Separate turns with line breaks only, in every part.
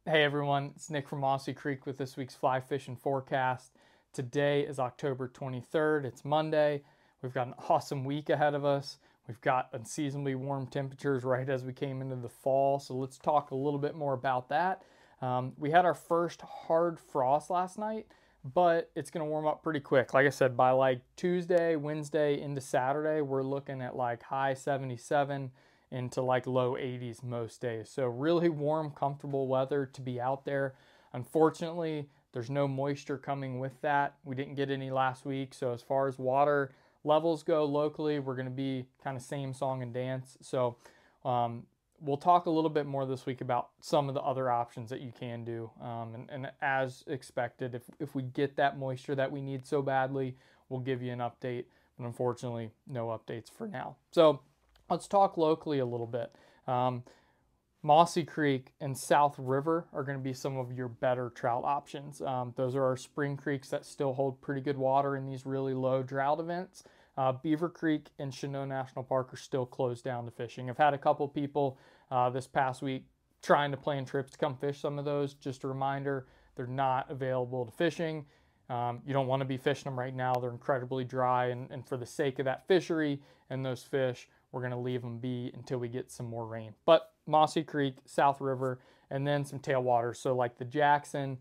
Hey everyone, it's Nick from Mossy Creek with this week's fly fishing forecast. Today is October 23rd. It's Monday. We've got an awesome week ahead of us. We've got unseasonably warm temperatures right as we came into the fall. So let's talk a little bit more about that. We had our first hard frost last night, but it's going to warm up pretty quick. Like I said, by like Tuesday, Wednesday into Saturday, we're looking at like high 77 into like low 80s most days. So really warm, comfortable weather to be out there. Unfortunately, there's no moisture coming with that. We didn't get any last week. So as far as water levels go locally, we're going to be kind of same song and dance. So we'll talk a little bit more this week about some of the other options that you can do. And as expected, if we get that moisture that we need so badly, we'll give you an update. But unfortunately, no updates for now. So let's talk locally a little bit. Mossy Creek and South River are going to be some of your better trout options. Those are our spring creeks that still hold pretty good water in these really low drought events. Beaver Creek and Shenandoah National Park are still closed down to fishing. I've had a couple people this past week trying to plan trips to come fish some of those. Just a reminder, they're not available to fishing. You don't want to be fishing them right now. They're incredibly dry, and for the sake of that fishery and those fish, we're going to leave them be until we get some more rain. But Mossy Creek, South River, and then some tailwaters. So like the Jackson,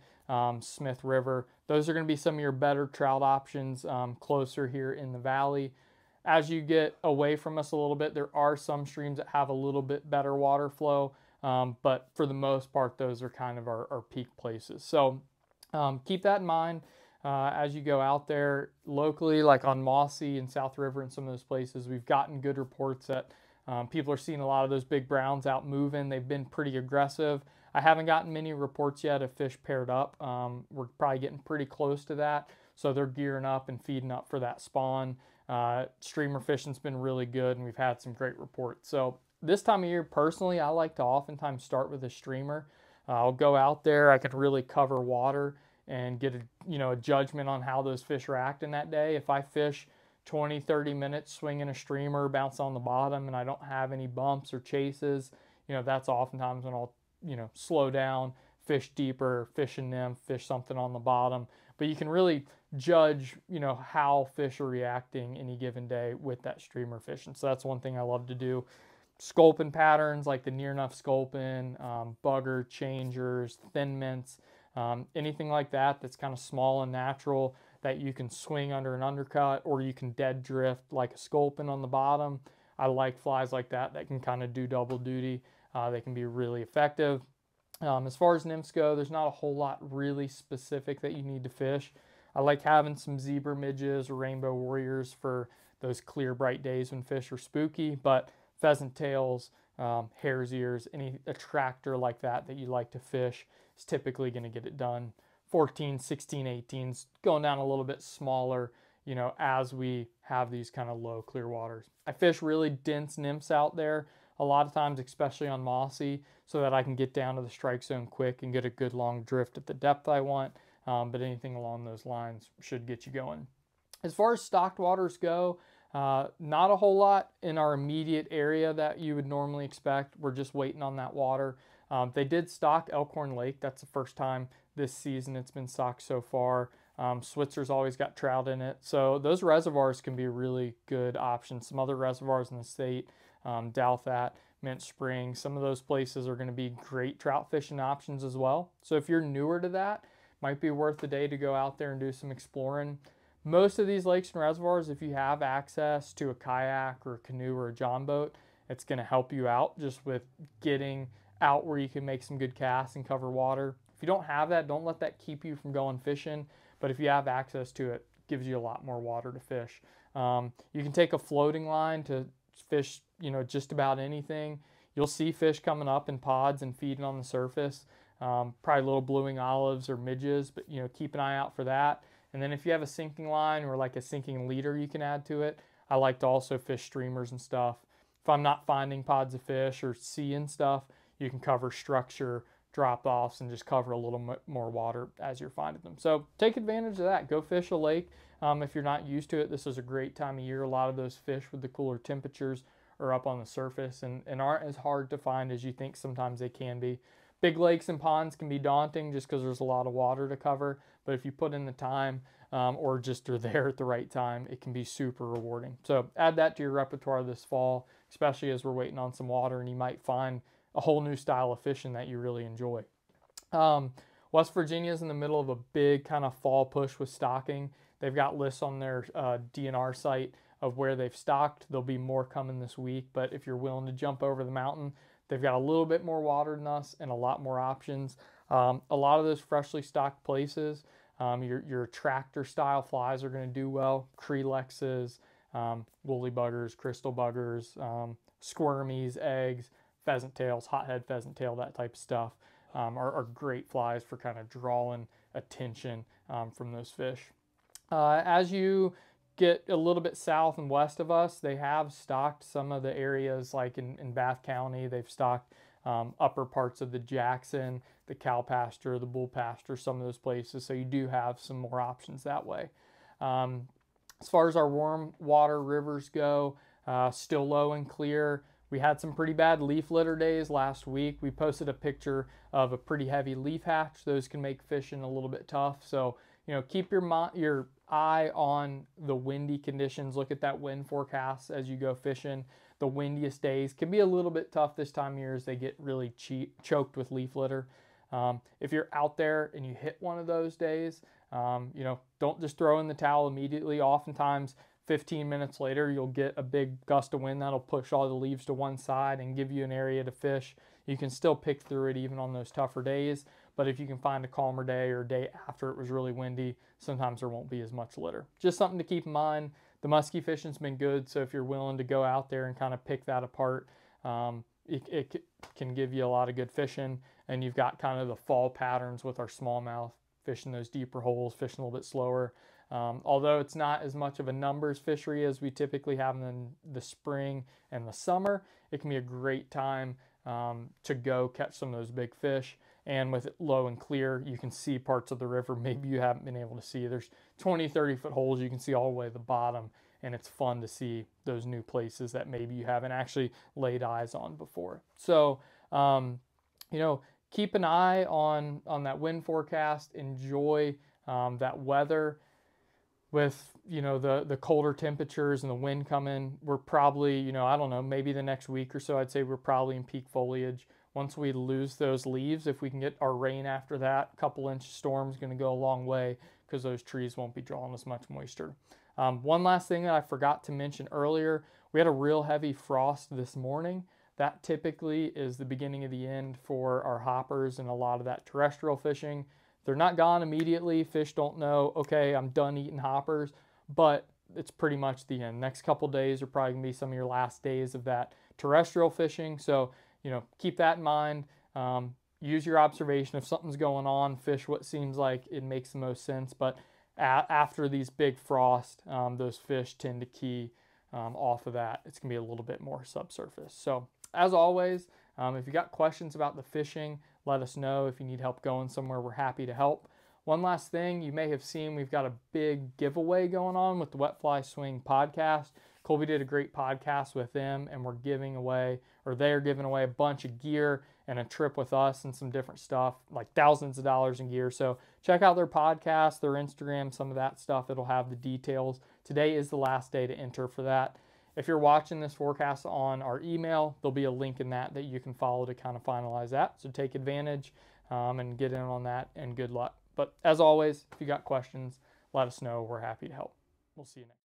Smith River, those are going to be some of your better trout options closer here in the valley. As you get away from us a little bit, there are some streams that have a little bit better water flow, but for the most part, those are kind of our peak places. So keep that in mind. As you go out there locally, like on Mossy and South River and some of those places, we've gotten good reports that people are seeing a lot of those big browns out moving. They've been pretty aggressive. I haven't gotten many reports yet of fish paired up. We're probably getting pretty close to that. So they're gearing up and feeding up for that spawn. Streamer fishing's been really good, and we've had some great reports. So this time of year, personally, I like to oftentimes start with a streamer. I'll go out there. I can really cover water and get a judgment on how those fish are acting that day. If I fish 20-30 minutes swinging a streamer, bounce on the bottom, and I don't have any bumps or chases, that's oftentimes when I'll slow down, fish deeper, fish a nymph, fish something on the bottom. But you can really judge how fish are reacting any given day with that streamer fishing. So that's one thing I love to do. Sculpin patterns like the near enough sculpin, bugger changers, thin mints, anything like that that's kind of small and natural that you can swing under an undercut, or you can dead drift like a sculpin on the bottom. I like flies like that can kind of do double duty. They can be really effective. As far as nymphs go, there's not a whole lot really specific that you need to fish. I like having some zebra midges or rainbow warriors for those clear, bright days when fish are spooky, but pheasant tails, hare's ears, any attractor like that you like to fish is typically going to get it done. 14, 16, 18s, going down a little bit smaller, as we have these kind of low clear waters. I fish really dense nymphs out there a lot of times, especially on Mossy, so that I can get down to the strike zone quick and get a good long drift at the depth I want. But anything along those lines should get you going. As far as stocked waters go, not a whole lot in our immediate area that you would normally expect. We're just waiting on that water. They did stock Elkhorn Lake. That's the first time this season it's been stocked so far. Switzer's always got trout in it. So those reservoirs can be a really good option. Some other reservoirs in the state, Douthat, Mint Springs, some of those places are going to be great trout fishing options as well. So if you're newer to that, might be worth the day to go out there and do some exploring. Most of these lakes and reservoirs, if you have access to a kayak or a canoe or a john boat, it's going to help you out just with getting out where you can make some good casts and cover water. If you don't have that, don't let that keep you from going fishing. But if you have access to it, it gives you a lot more water to fish. You can take a floating line to fish, just about anything. You'll see fish coming up in pods and feeding on the surface. Probably little blueing olives or midges, but keep an eye out for that. And then if you have a sinking line or like a sinking leader you can add to it, I like to also fish streamers and stuff. If I'm not finding pods of fish or seeing stuff, you can cover structure, drop-offs, and just cover a little more water as you're finding them. So take advantage of that. Go fish a lake. If you're not used to it, this is a great time of year. A lot of those fish with the cooler temperatures are up on the surface and aren't as hard to find as you think sometimes they can be. Big lakes and ponds can be daunting just because there's a lot of water to cover, but if you put in the time or just are there at the right time, it can be super rewarding. So add that to your repertoire this fall, especially as we're waiting on some water, and you might find a whole new style of fishing that you really enjoy. West Virginia is in the middle of a big kind of fall push with stocking. They've got lists on their DNR site of where they've stocked. There'll be more coming this week, but if you're willing to jump over the mountain, they've got a little bit more water than us and a lot more options. A lot of those freshly stocked places, your Attractor style flies are going to do well. Crelexes, woolly buggers, crystal buggers, squirmies, eggs, pheasant tails, hothead pheasant tail, that type of stuff are great flies for kind of drawing attention from those fish. As you get a little bit south and west of us, they have stocked some of the areas like in Bath County. They've stocked upper parts of the Jackson, the cow pasture, the bull pasture, some of those places. So you do have some more options that way. As far as our warm water rivers go, still low and clear. We had some pretty bad leaf litter days last week. We posted a picture of a pretty heavy leaf hatch. Those can make fishing a little bit tough. So, keep your eye on the windy conditions. Look at that wind forecast as you go fishing. The windiest days can be a little bit tough this time of year as they get really choked with leaf litter. If you're out there and you hit one of those days, don't just throw in the towel immediately. Oftentimes, 15 minutes later, you'll get a big gust of wind that'll push all the leaves to one side and give you an area to fish. You can still pick through it even on those tougher days, but if you can find a calmer day or a day after it was really windy, sometimes there won't be as much litter. Just something to keep in mind. The musky fishing's been good, so if you're willing to go out there and kind of pick that apart, it can give you a lot of good fishing. And you've got kind of the fall patterns with our smallmouth, fishing those deeper holes, fishing a little bit slower. Although it's not as much of a numbers fishery as we typically have in the spring and the summer, it can be a great time to go catch some of those big fish. And with it low and clear, you can see parts of the river maybe you haven't been able to see. There's 20, 30-foot holes you can see all the way to the bottom, and it's fun to see those new places that maybe you haven't actually laid eyes on before. So, keep an eye on that wind forecast. Enjoy that weather. With the colder temperatures and the wind coming, we're probably, I don't know, maybe the next week or so, I'd say we're probably in peak foliage. Once we lose those leaves, if we can get our rain after that, a couple inch storm is going to go a long way because those trees won't be drawing as much moisture. One last thing that I forgot to mention earlier, we had a real heavy frost this morning. That typically is the beginning of the end for our hoppers and a lot of that terrestrial fishing. They're not gone immediately. Fish don't know, okay, I'm done eating hoppers, but it's pretty much the end. Next couple days are probably going to be some of your last days of that terrestrial fishing. So, keep that in mind. Use your observation. If something's going on, fish what seems like it makes the most sense. But after these big frosts, those fish tend to key off of that. It's going to be a little bit more subsurface. So, as always, if you got questions about the fishing, let us know. If you need help going somewhere, we're happy to help. One last thing, you may have seen we've got a big giveaway going on with the Wet Fly Swing podcast. Colby did a great podcast with them, and they're giving away a bunch of gear and a trip with us and some different stuff, like thousands of dollars in gear. So check out their podcast, their Instagram, some of that stuff. It'll have the details. Today is the last day to enter for that. If you're watching this forecast on our email, there'll be a link in that you can follow to kind of finalize that. So take advantage and get in on that, and good luck. But as always, if you got questions, let us know. We're happy to help. We'll see you next time.